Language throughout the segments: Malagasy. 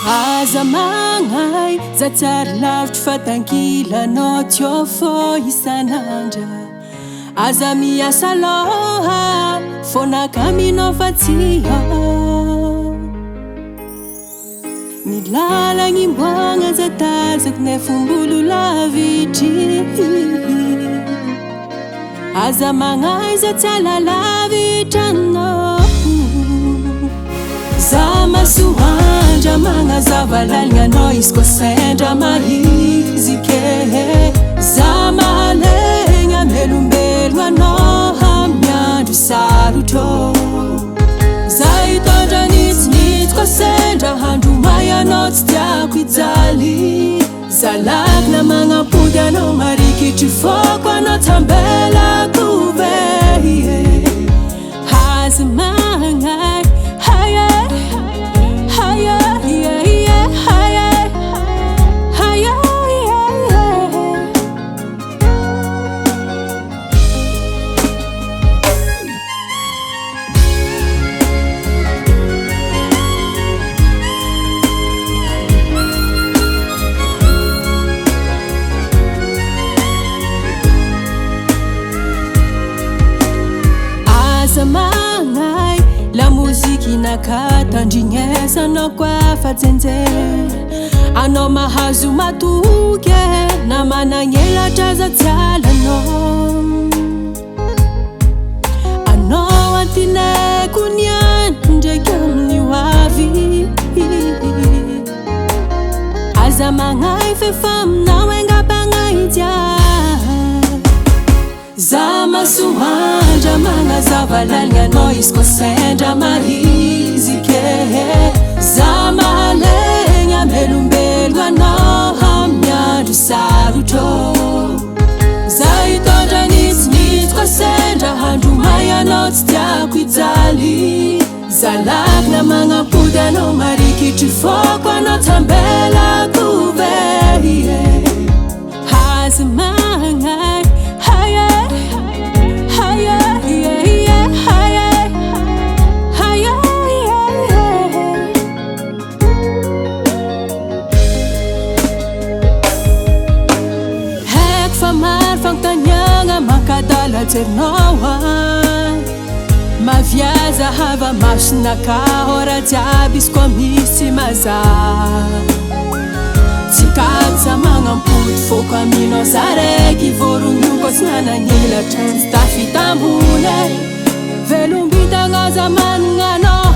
Aza magnay za tsara lavitry fa tankilanao tsy ao fô isan'andra. Aza miasa loha fô nakaminao fa tsy ao. Ny lalagny imboagna za tazako nay fombolo lavitry. Aza magnay za tsy alalavitranao. Za masoandra magnazava laligna anao izy koa sendra mahizy ke. Za mahalegna melombelo anao amin'ny andro sarotro. Za hitondra nitsinitsy koa sendra handromay anao tsy tiako hijaly. Za lakina magnampody anao marikitry foko anao tambelako ve. Haza magnay magnay la moziki nakatandrignesa anao koa fa jenjeny. Anao mahazo matoky na managnelatra za tsy alanao. Anao antineko niany ndraiky amin'ny hoavy. Aza magnay fefa aminao engapagna dia. Za masoandra magnazava laligna anao izy koa sendra mahizy ke. Za mahalegna melombelo anao amin'ny andro sarotro. Za hitondra nitsinitsy koa sendra handromay anao tsy tiako hijaly. Za lakina magnampody anao marikitry foko anao tambelako ve. Haza magnay fantaniagna makadala jerinao. Maviaza hava masonaka ora jiaby izy koa misy mazava. Tsy kady za magnampody foko aminao za raiky vorogno koa tsy nanagnelatra tsy tafita ambony. Velombitagna za managna anao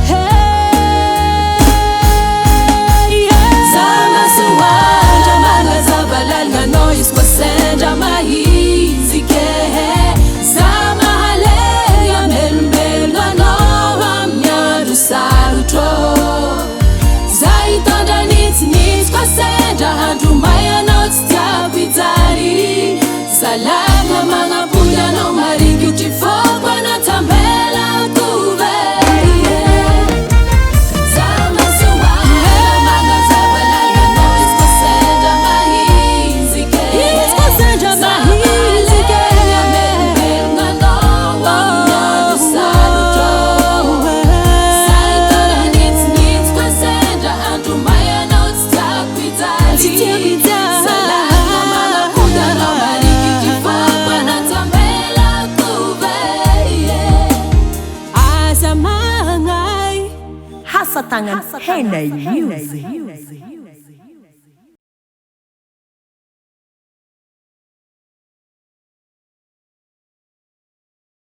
za masoandra magnazava laligna anao izy koa sendra mahizy ke. Za mahalegna melombelo anao amin'ny andro sarotro. Za hitondra nitsinitsy koa sendra handromay anao tsy tiako hijaly. Za lakina magnampody anao marikitry foko anao tambelako ve. Hasatangan Henay Music.